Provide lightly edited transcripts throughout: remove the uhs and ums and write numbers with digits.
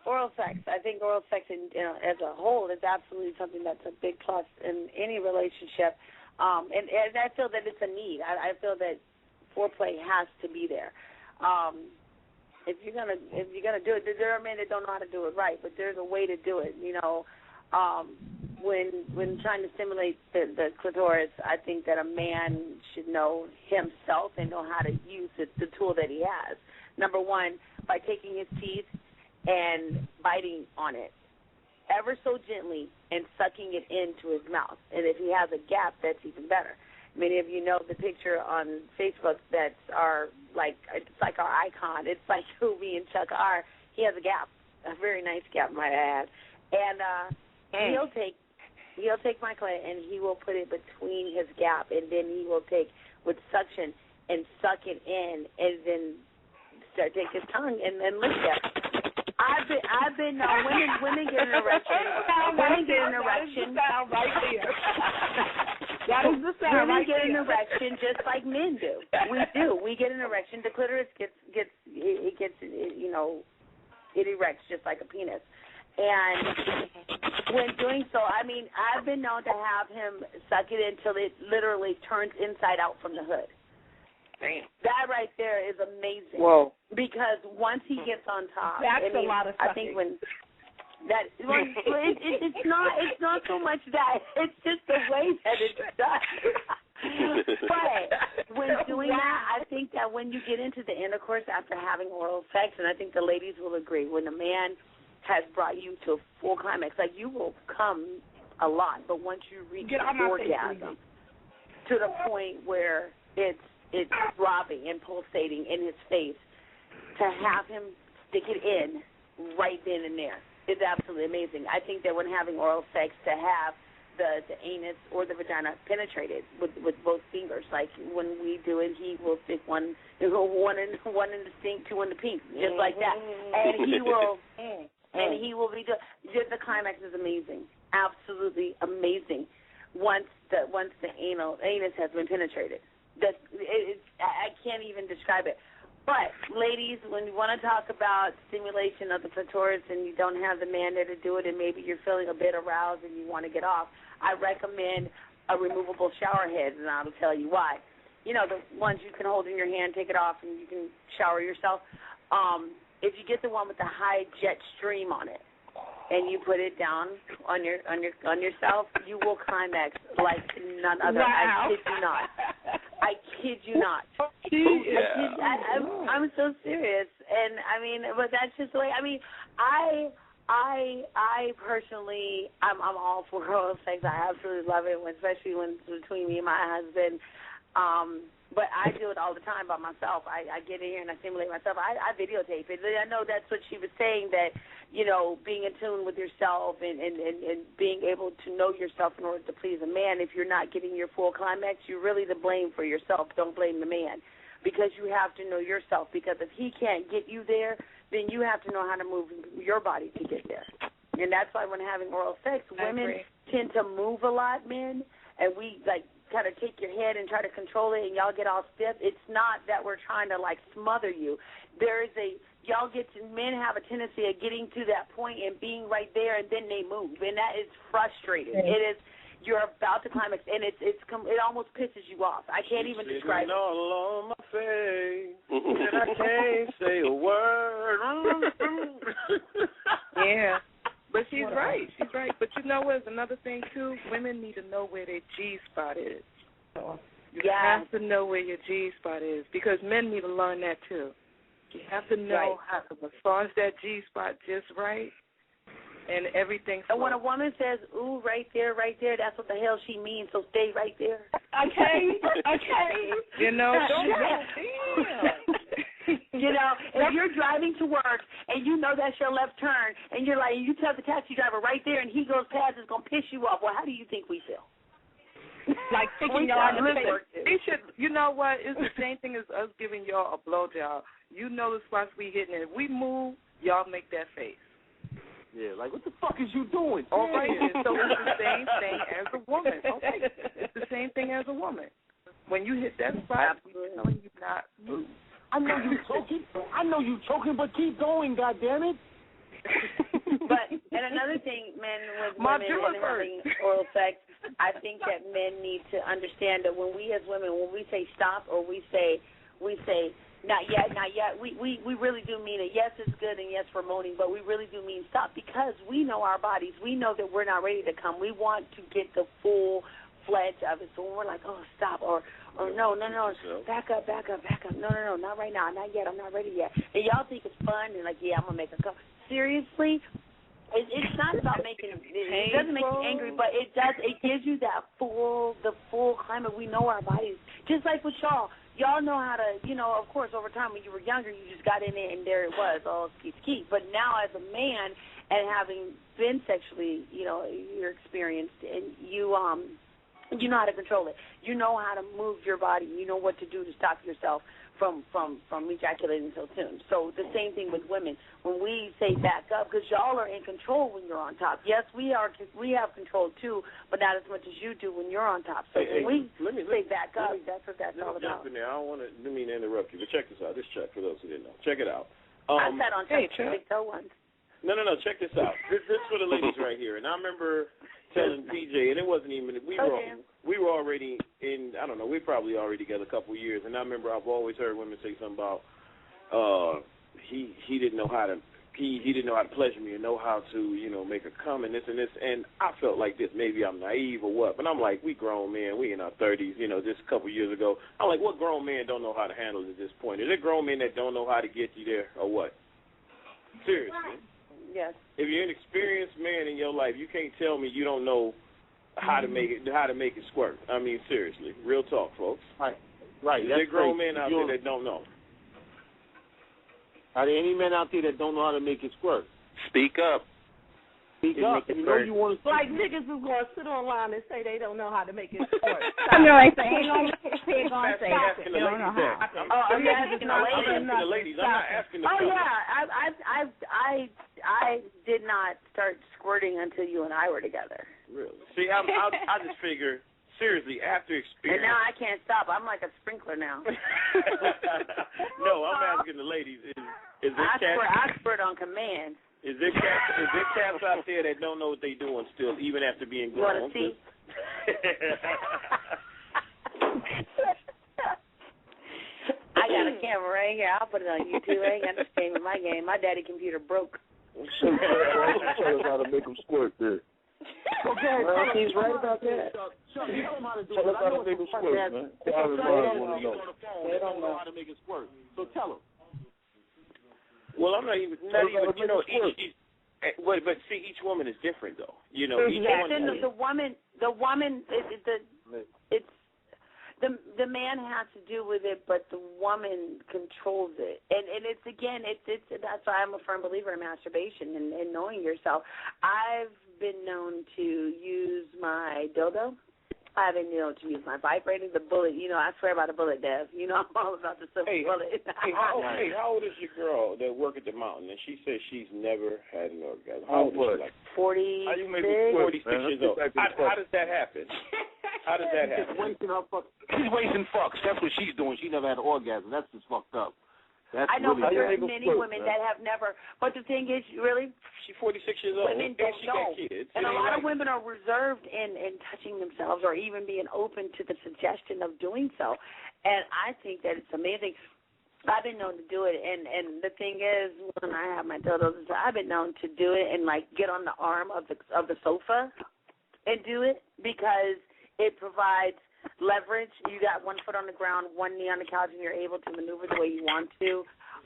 Oral sex. I think oral sex as a whole is absolutely something that's a big plus in any relationship. And I feel that it's a need. I feel that foreplay has to be there. If you're gonna do it, there are men that don't know how to do it right, but there's a way to do it. When trying to stimulate the clitoris, I think that a man should know himself and know how to use the tool that he has. Number one, by taking his teeth and biting on it ever so gently and sucking it into his mouth. And if he has a gap, that's even better. Many of you know the picture on Facebook that's it's like our icon. It's like who me and Chuck are. He has a gap, a very nice gap, might I add. And he'll take my clit and he will put it between his gap, and then he will take with suction and suck it in, and then take his tongue and lick it. I've been women get an erection. Women get an erection. That is the sound. Women get an erection just like men do. We do. We get an erection. The clitoris it erects just like a penis. And when doing so, I've been known to have him suck it until it literally turns inside out from the hood. Damn. That right there is amazing. Whoa. Because once he gets on top, that's a lot of sucking. I think it's not so much that, it's just the way that it's done. But when doing that, I think that when you get into the intercourse after having oral sex, and I think the ladies will agree, when a man has brought you to a full climax, like you will come a lot, but once you reach orgasm to the point where it's throbbing and pulsating in his face, to have him stick it in right then and there is absolutely amazing. I think that when having oral sex, to have the anus or the vagina penetrated with both fingers, like when we do it, he will stick one in the stink, two in the pink, just like that, and he will be just the climax is amazing, absolutely amazing. Once the anus has been penetrated. I can't even describe it. But, ladies, when you want to talk about stimulation of the clitoris and you don't have the man there to do it, and maybe you're feeling a bit aroused and you want to get off, I recommend a removable shower head, and I'll tell you why. The ones you can hold in your hand, take it off, and you can shower yourself. If you get the one with the high jet stream on it, and you put it down on yourself, you will climax like none other. Wow. I kid you not. I'm so serious, and but that's just the way. I personally, I'm all for oral sex. I absolutely love it, especially when it's between me and my husband. But I do it all the time by myself. I get in here and I stimulate myself. I videotape it. I know that's what she was saying, that, being in tune with yourself and being able to know yourself in order to please a man. If you're not getting your full climax, you're really to blame for yourself. Don't blame the man, because you have to know yourself. Because if he can't get you there, then you have to know how to move your body to get there. And that's why when having oral sex, women tend to move a lot, men, and we, kind of take your head and try to control it, and y'all get all stiff. It's not that we're trying to smother you. Men have a tendency of getting to that point and being right there, and then they move, and that is frustrating. It is. You're about to climax, and it almost pisses you off. I can't even describe it. All on my face, and I can't say a word. Yeah. But she's right. But you know what? Another thing, too, women need to know where their G-spot is. You have to know where your G-spot is, because men need to learn that, too. You have to know how to massage that G-spot just right, and everything. And when a woman says, ooh, right there, that's what the hell she means, so stay right there. Okay. Don't if you're driving to work and you know that's your left turn, and you're like, you tell the taxi driver right there, and he goes past, it's going to piss you off. Well, how do you think we feel? Like picking y'all on the face. You know what? It's the same thing as us giving y'all a blowjob. You know the spots we hitting, and if we move, y'all make that face. Yeah, like, what the fuck is you doing? All right, so it's the same thing as a woman. Okay, it's the same thing as a woman. When you hit that spot, we're telling you not move. I know you choking, but keep going, goddammit. But and another thing, men with women and having oral sex, I think that men need to understand that when we as women, when we say stop or we say not yet, we really do mean it. Yes, it's good, and yes, we're moaning, but we really do mean stop because we know our bodies. We know that we're not ready to come. We want to get the full fledge of it. So when we're like, oh, stop, or no, back up, no, not right now, not yet, I'm not ready yet. And y'all think it's fun and like, yeah, I'm going to make a come. Seriously? It's not about making it doesn't make you angry, but it gives you the full climate. We know our bodies. Just like with y'all. Y'all know how to, of course, over time when you were younger, you just got in it and there it was, all skeet. But now as a man and having been sexually, you're experienced and you know how to control it. You know how to move your body. You know what to do to stop yourself from ejaculating so soon. So the same thing with women. When we say back up, because y'all are in control when you're on top. Yes, we have control too, but not as much as you do when you're on top. So when we say back up, that's what that's all about. Jump in there. I didn't mean to interrupt you, but check this out. This check for those who didn't know. Check it out. I sat on top of big toe once. No. Check this out. This for the ladies right here. And I remember telling PJ, and it wasn't even we were already in. I don't know. We probably already together a couple of years. And I remember I've always heard women say something about he didn't know how to he didn't know how to pleasure me or know how to make a come and this and this. And I felt like this. Maybe I'm naive or what. But I'm like, we grown men. We in our 30s. Just a couple of years ago. I'm like, what grown men don't know how to handle it at this point? Is there grown men that don't know how to get you there or what? Seriously. Yes. If you're an experienced man in your life, you can't tell me you don't know how to make it squirt. I mean, seriously, real talk, folks. Right. There grown men out there that don't know. Are there any men out there that don't know how to make it squirt? Speak up. Speak up. You know you want to. Like niggas is going to sit online and say they don't know how to make it squirt. I know I say ain't gonna say they don't know how. I'm asking the ladies. I'm not asking the fellas. Oh yeah, I did not start squirting until you and I were together. Really? See, I just figure seriously after experience. And now I can't stop. I'm like a sprinkler now. No, I'm asking the ladies. Is this I squirt on command. Is there cats out there that don't know what they're doing still, even after being grown? You want to see? I got a camera right here. I'll put it on YouTube. I ain't got no shame in my game. My daddy computer broke. Tell us how to make them squirt there. Okay, he's right about that. Tell us how to make them squirt, man. They don't know how to make it squirt. So tell them. Well, I'm not even but see, each woman is different, though. Each woman. The man has to do with it, but the woman controls it, and it's that's why I'm a firm believer in masturbation and knowing yourself. I've been known to use my dildo. I've been known to use my vibrator, the bullet. I swear by the bullet, Dev. I'm all about the silver bullet. How old is your girl that work at the mountain? And she says she's never had an orgasm. How old is she? Like 46 years old. How does that happen? How does that happen? She's wasting fucks. That's what she's doing. She never had an orgasm. That's just fucked up. I know there's many women that have never. But the thing is, really, she's 46 years old. Women don't know. And a lot of women are reserved in touching themselves or even being open to the suggestion of doing so. And I think that it's amazing. I've been known to do it. And the thing is, when I have my dildos, I've been known to do it and, get on the arm of the sofa and do it because it provides leverage. You got one foot on the ground, one knee on the couch, and you're able to maneuver the way you want to.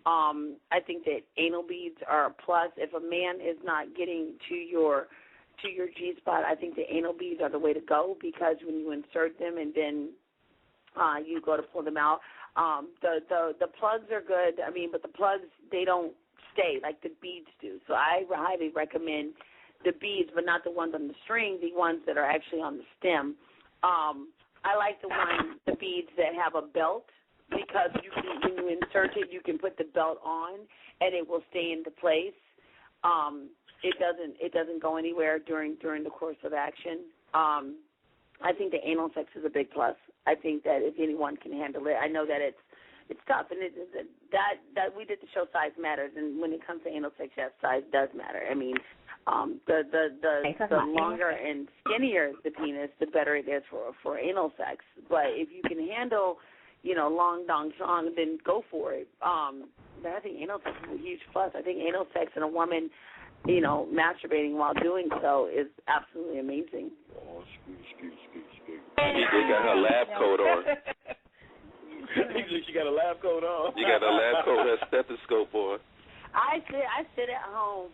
I think that anal beads are a plus. If a man is not getting to your G-spot, I think the anal beads are the way to go because when you insert them and then you go to pull them out, the plugs are good. But the plugs, they don't stay like the beads do. So I highly recommend the beads, but not the ones on the string, the ones that are actually on the stem. I like the beads that have a belt because when you insert it, you can put the belt on and it will stay into place. It doesn't go anywhere during the course of action. I think the anal sex is a big plus. I think that if anyone can handle it, I know that it's it's tough, and that we did the show size matters, and when it comes to anal sex, yes, size does matter. I mean, the longer and skinnier the penis, the better it is for anal sex. But if you can handle, long dong chong, then go for it. But I think anal sex is a huge plus. I think anal sex in a woman, masturbating while doing so is absolutely amazing. Oh, excuse. They got her lab coat on. She got a lab coat on. You got a lab coat, a stethoscope on. I sit at home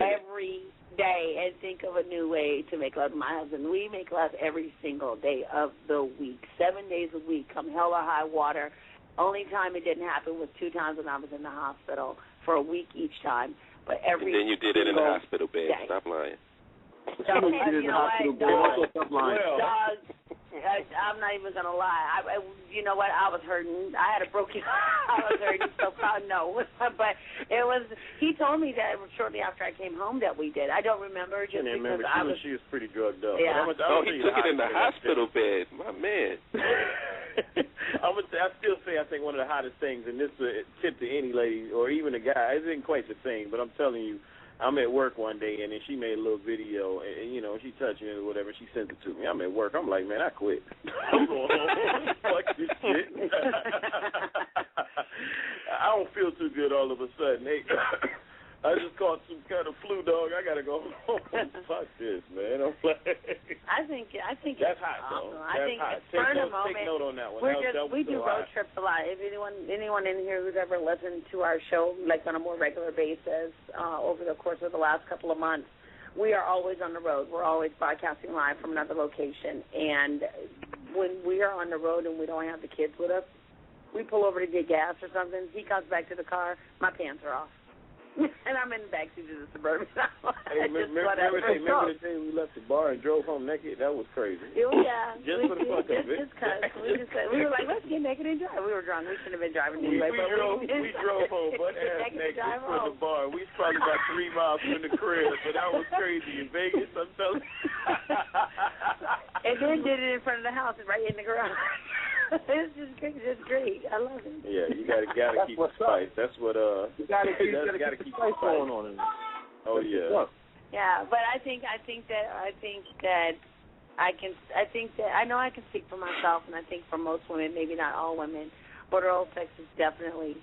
every day and think of a new way to make love to my husband. We make love every single day of the week, 7 days a week, come hell or high water. Only time it didn't happen was 2 times when I was in the hospital for a week each time. But every and then you did it in the hospital bed. Day. Stop lying. I'm not even gonna lie. You know what? I was hurting. I had a broken. I was hurting so proud. No, but it was. He told me that shortly after I came home that we did. I don't remember just because she was pretty drugged up. Yeah. He took it in the hospital bed. My man. I still say I think one of the hottest things, and this tip to any lady or even a guy, it isn't quite the thing, but I'm telling you. I'm at work one day, and then she made a little video, and, she touching it or whatever. She sent it to me. I'm at work. I'm like, man, I quit. I'm going home. Fuck this shit. I don't feel too good all of a sudden. Hey, I just caught some kind of flu, dog. I got to go home. Fuck this, man. I'm like, I think that's it's hot, awesome. though. I think hot. for the moment, take note on that one. We do road trips a lot. If anyone in here who's ever listened to our show, like on a more regular basis, over the course of the last couple of months, we are always on the road. We're always broadcasting live from another location. And when we are on the road and we don't have the kids with us, we pull over to get gas or something. He comes back to the car. My pants are off. And I'm in the backseat of the Suburban. Hey, remember the day we left the bar and drove home naked? That was crazy. Oh, yeah. Just for the fuck of it. Just because. We were like, let's get naked and drive. We were drunk. We shouldn't have been driving anyway. We drove home butt ass naked from the bar. We was probably about 3 miles from the crib, but that was crazy in Vegas, I'm telling you. And then did it in front of the house, right in the garage. It's just great. It's great. I love it. Yeah, you gotta keep the spice. That's what you gotta keep the spice going on in there. Oh yeah. Yeah, but I think that I know I can speak for myself, and I think for most women, maybe not all women, but oral sex is definitely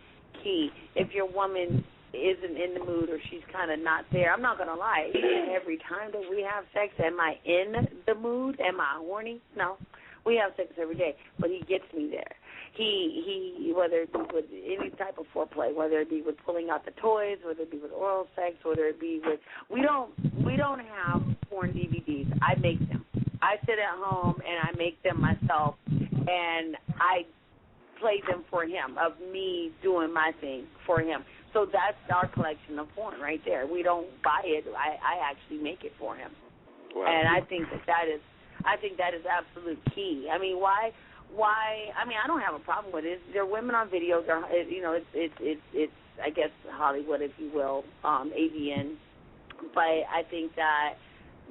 key. If your woman isn't in the mood or she's kind of not there, I'm not gonna lie. Every time that we have sex, am I in the mood? Am I horny? No. We have sex every day, but he gets me there. He whether it be with any type of foreplay, whether it be with pulling out the toys, whether it be with oral sex, whether it be with we don't have porn DVDs. I make them. I sit at home and I make them myself, and I play them for him of me doing my thing for him. So that's our collection of porn right there. We don't buy it. I actually make it for him. Wow. And I think that is absolute key. I mean, why? I mean, I don't have a problem with it. There are women on videos. It's I guess Hollywood, if you will, AVN. But I think that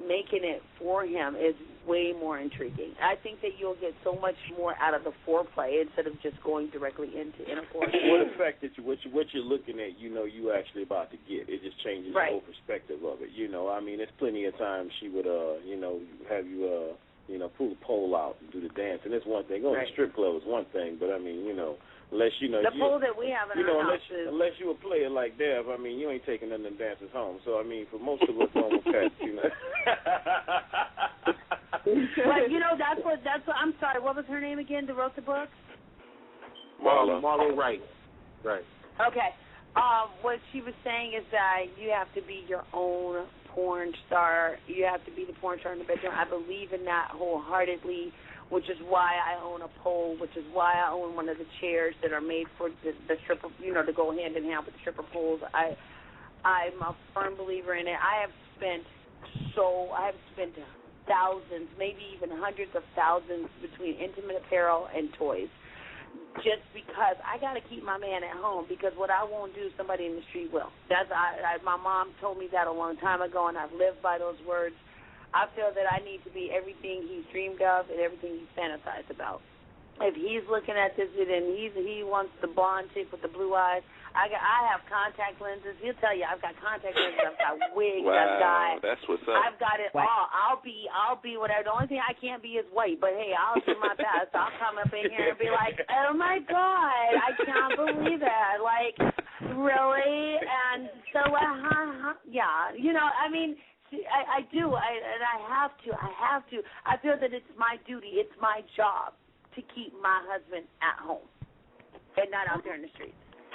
making it for him is way more intriguing. I think that you'll get so much more out of the foreplay instead of just going directly into intercourse. Well, the fact that what you're looking at, you actually about to get, it just changes the whole perspective of it. I mean, there's plenty of times she would, have you, pull the pole out and do the dance, and that's one thing. Going to the strip club is one thing, but I mean, unless the pole that we have in our house is... unless you a player like Dev, I mean, you ain't taking none of them dances home. So I mean, for most of us normal cats, But that's what I'm sorry. What was her name again? Who wrote the book? Marlo Wright. Right. Okay. What she was saying is that you have to be your own porn star. You have to be the porn star in the bedroom. I believe in that wholeheartedly, which is why I own a pole, which is why I own one of the chairs that are made for the stripper, to go hand in hand with the stripper poles. I'm a firm believer in it. I have spent thousands, maybe even hundreds of thousands between intimate apparel and toys, just because I got to keep my man at home, because what I won't do, somebody in the street will. My mom told me that a long time ago, and I've lived by those words. I feel that I need to be everything he's dreamed of and everything he's fantasized about. if he's looking at this and he wants the blonde chick with the blue eyes, I have contact lenses. He'll tell you I've got contact lenses. I've got wigs. Wow, that's what's up. I've got it all. I'll be whatever. The only thing I can't be is white. But hey, I'll do my best. I'll come up in here and be like, oh my God, I can't believe that. Like, really? And so, yeah, you know, I mean. I do, and I have to. I feel that it's my duty, it's my job to keep my husband at home and not out there in the streets.